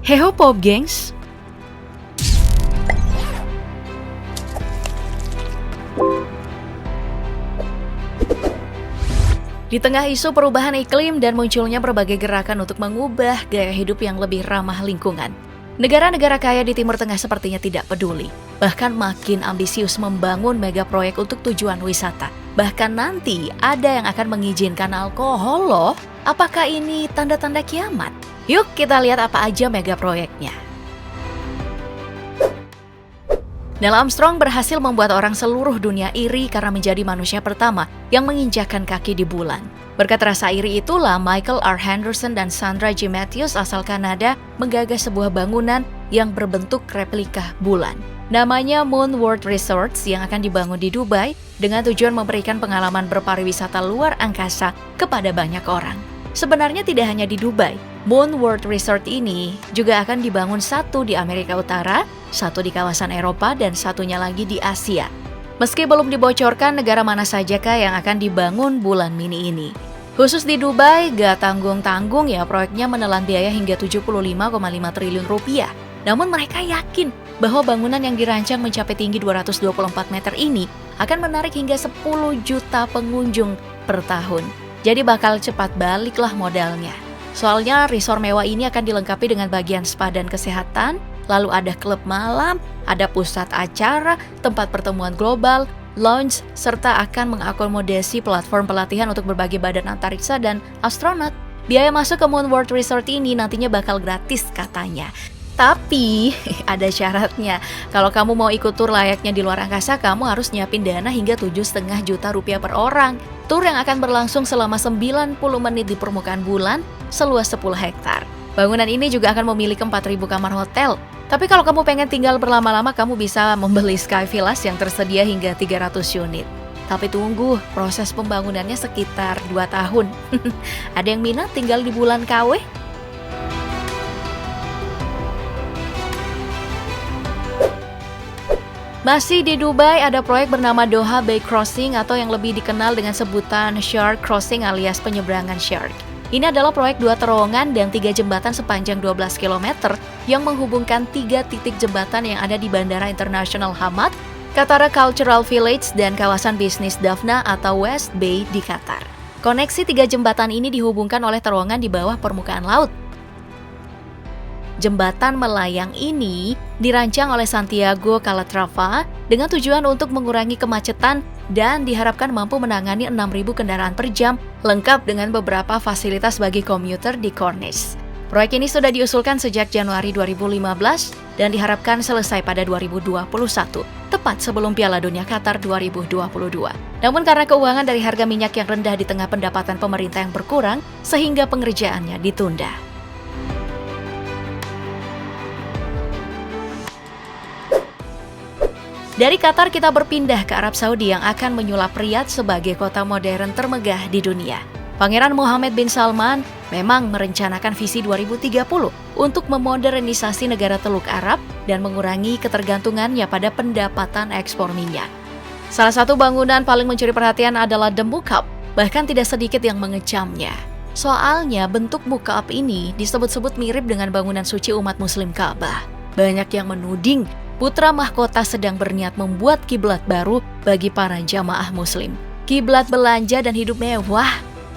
Heho Pop gengs. Di tengah isu perubahan iklim dan munculnya berbagai gerakan untuk mengubah gaya hidup yang lebih ramah lingkungan, negara-negara kaya di Timur Tengah sepertinya tidak peduli, bahkan makin ambisius membangun mega proyek untuk tujuan wisata. Bahkan nanti ada yang akan mengizinkan alkohol loh. Apakah ini tanda-tanda kiamat? Yuk kita lihat apa aja mega proyeknya. Neil Armstrong berhasil membuat orang seluruh dunia iri karena menjadi manusia pertama yang menginjakkan kaki di bulan. Berkat rasa iri itulah Michael R. Henderson dan Sandra J. Matthews asal Kanada menggagas sebuah bangunan yang berbentuk replika bulan. Namanya Moon World Resorts yang akan dibangun di Dubai dengan tujuan memberikan pengalaman berpariwisata luar angkasa kepada banyak orang. Sebenarnya tidak hanya di Dubai, Moon World Resort ini juga akan dibangun satu di Amerika Utara, satu di kawasan Eropa, dan satunya lagi di Asia. Meski belum dibocorkan negara mana sajakah yang akan dibangun bulan mini ini. Khusus di Dubai, gak tanggung-tanggung ya proyeknya menelan biaya hingga 75,5 triliun rupiah. Namun mereka yakin bahwa bangunan yang dirancang mencapai tinggi 224 meter ini akan menarik hingga 10 juta pengunjung per tahun. Jadi bakal cepat baliklah modalnya. Soalnya resort mewah ini akan dilengkapi dengan bagian spa dan kesehatan, lalu ada klub malam, ada pusat acara, tempat pertemuan global, lounge, serta akan mengakomodasi platform pelatihan untuk berbagai badan antariksa dan astronot. Biaya masuk ke Moon World Resort ini nantinya bakal gratis katanya. Tapi ada syaratnya, kalau kamu mau ikut tur layaknya di luar angkasa, kamu harus nyiapin dana hingga 7,5 juta rupiah per orang. Tur yang akan berlangsung selama 90 menit di permukaan bulan, seluas 10 hektar. Bangunan ini juga akan memiliki 4.000 kamar hotel. Tapi kalau kamu pengen tinggal berlama-lama, kamu bisa membeli Sky Villas yang tersedia hingga 300 unit. Tapi tunggu, proses pembangunannya sekitar 2 tahun. Ada yang minat tinggal di bulan KW? Masih di Dubai ada proyek bernama Doha Bay Crossing atau yang lebih dikenal dengan sebutan Shark Crossing alias penyeberangan Shark. Ini adalah proyek 2 terowongan dan 3 jembatan sepanjang 12 km yang menghubungkan 3 titik jembatan yang ada di Bandara Internasional Hamad, Qatar Cultural Village, dan kawasan bisnis Dafna atau West Bay di Qatar. Koneksi 3 jembatan ini dihubungkan oleh terowongan di bawah permukaan laut. Jembatan melayang ini dirancang oleh Santiago Calatrava dengan tujuan untuk mengurangi kemacetan dan diharapkan mampu menangani 6.000 kendaraan per jam, lengkap dengan beberapa fasilitas bagi komuter di Corniche. Proyek ini sudah diusulkan sejak Januari 2015 dan diharapkan selesai pada 2021, tepat sebelum Piala Dunia Qatar 2022. Namun karena keuangan dari harga minyak yang rendah di tengah pendapatan pemerintah yang berkurang, sehingga pengerjaannya ditunda. Dari Qatar kita berpindah ke Arab Saudi yang akan menyulap Riyadh sebagai kota modern termegah di dunia. Pangeran Mohammed bin Salman memang merencanakan visi 2030 untuk memodernisasi negara Teluk Arab dan mengurangi ketergantungannya pada pendapatan ekspor minyak. Salah satu bangunan paling mencuri perhatian adalah The Muqab, bahkan tidak sedikit yang mengecamnya. Soalnya bentuk Muqab ini disebut-sebut mirip dengan bangunan suci umat muslim Ka'bah. Banyak yang menuding putra mahkota sedang berniat membuat kiblat baru bagi para jamaah muslim. Kiblat belanja dan hidup mewah.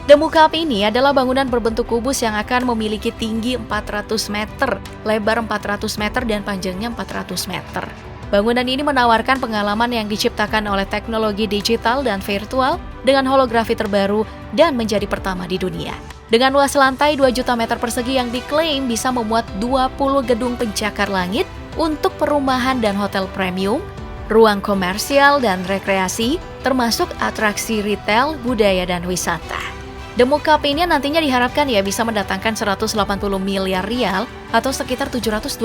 The Muqab ini adalah bangunan berbentuk kubus yang akan memiliki tinggi 400 meter, lebar 400 meter, dan panjangnya 400 meter. Bangunan ini menawarkan pengalaman yang diciptakan oleh teknologi digital dan virtual dengan holografi terbaru dan menjadi pertama di dunia. Dengan luas lantai 2 juta meter persegi yang diklaim bisa memuat 20 gedung pencakar langit untuk perumahan dan hotel premium, ruang komersial dan rekreasi, termasuk atraksi retail, budaya, dan wisata. The Muqab ini nantinya diharapkan bisa mendatangkan 180 miliar rial atau sekitar 728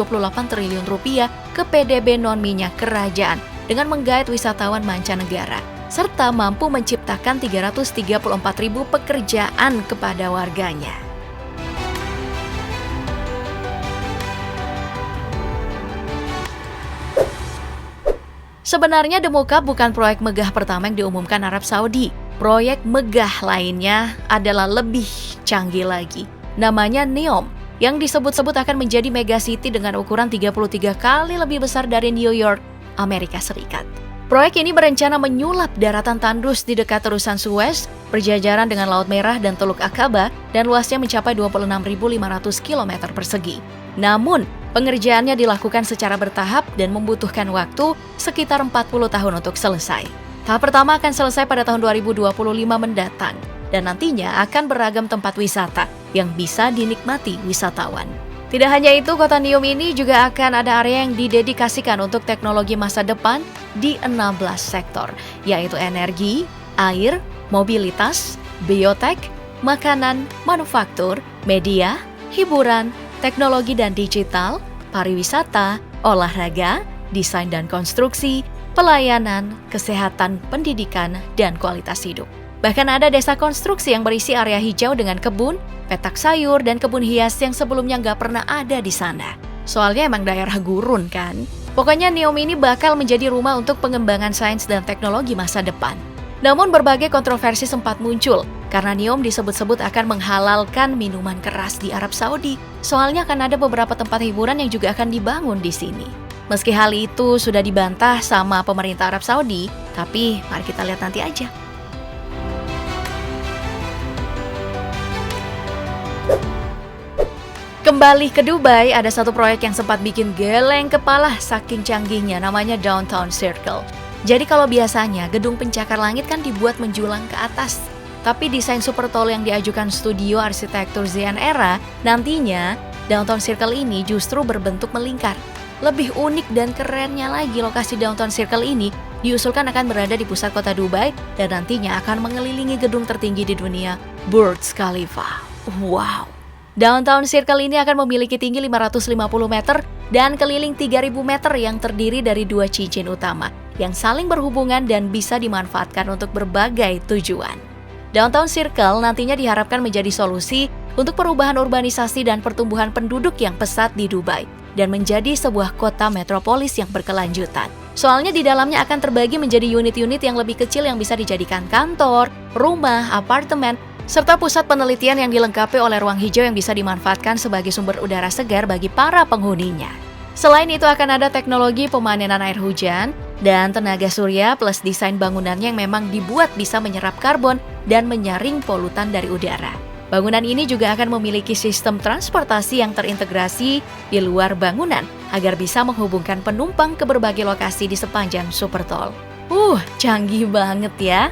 triliun rupiah ke PDB non-minyak kerajaan dengan menggait wisatawan mancanegara, serta mampu menciptakan 334.000 pekerjaan kepada warganya. Sebenarnya The Muqab bukan proyek megah pertama yang diumumkan Arab Saudi. Proyek megah lainnya adalah lebih canggih lagi. Namanya NEOM, yang disebut-sebut akan menjadi megacity dengan ukuran 33 kali lebih besar dari New York, Amerika Serikat. Proyek ini berencana menyulap daratan tandus di dekat terusan Suez, berjajaran dengan Laut Merah dan Teluk Akaba, dan luasnya mencapai 26.500 km persegi. Namun, pengerjaannya dilakukan secara bertahap dan membutuhkan waktu sekitar 40 tahun untuk selesai. Tahap pertama akan selesai pada tahun 2025 mendatang, dan nantinya akan beragam tempat wisata yang bisa dinikmati wisatawan. Tidak hanya itu, kota Neom ini juga akan ada area yang didedikasikan untuk teknologi masa depan di 16 sektor, yaitu energi, air, mobilitas, biotek, makanan, manufaktur, media, hiburan, teknologi dan digital, pariwisata, olahraga, desain dan konstruksi, pelayanan, kesehatan, pendidikan, dan kualitas hidup. Bahkan ada desa konstruksi yang berisi area hijau dengan kebun, petak sayur, dan kebun hias yang sebelumnya nggak pernah ada di sana. Soalnya emang daerah gurun kan? Pokoknya Neom ini bakal menjadi rumah untuk pengembangan sains dan teknologi masa depan. Namun berbagai kontroversi sempat muncul karena Neom disebut-sebut akan menghalalkan minuman keras di Arab Saudi. Soalnya akan ada beberapa tempat hiburan yang juga akan dibangun di sini. Meski hal itu sudah dibantah sama pemerintah Arab Saudi, tapi mari kita lihat nanti aja. Kembali ke Dubai, ada satu proyek yang sempat bikin geleng kepala saking canggihnya, namanya Downtown Circle. Jadi kalau biasanya gedung pencakar langit kan dibuat menjulang ke atas. Tapi desain super tall yang diajukan studio arsitektur Zein Era, nantinya Downtown Circle ini justru berbentuk melingkar. Lebih unik dan kerennya lagi, lokasi Downtown Circle ini diusulkan akan berada di pusat kota Dubai dan nantinya akan mengelilingi gedung tertinggi di dunia, Burj Khalifa. Wow! Downtown Circle ini akan memiliki tinggi 550 meter dan keliling 3.000 meter yang terdiri dari 2 cincin utama yang saling berhubungan dan bisa dimanfaatkan untuk berbagai tujuan. Downtown Circle nantinya diharapkan menjadi solusi untuk perubahan urbanisasi dan pertumbuhan penduduk yang pesat di Dubai dan menjadi sebuah kota metropolis yang berkelanjutan. Soalnya di dalamnya akan terbagi menjadi unit-unit yang lebih kecil yang bisa dijadikan kantor, rumah, apartemen, serta pusat penelitian yang dilengkapi oleh ruang hijau yang bisa dimanfaatkan sebagai sumber udara segar bagi para penghuninya. Selain itu akan ada teknologi pemanenan air hujan dan tenaga surya plus desain bangunannya yang memang dibuat bisa menyerap karbon dan menyaring polutan dari udara. Bangunan ini juga akan memiliki sistem transportasi yang terintegrasi di luar bangunan agar bisa menghubungkan penumpang ke berbagai lokasi di sepanjang super tol. Canggih banget ya!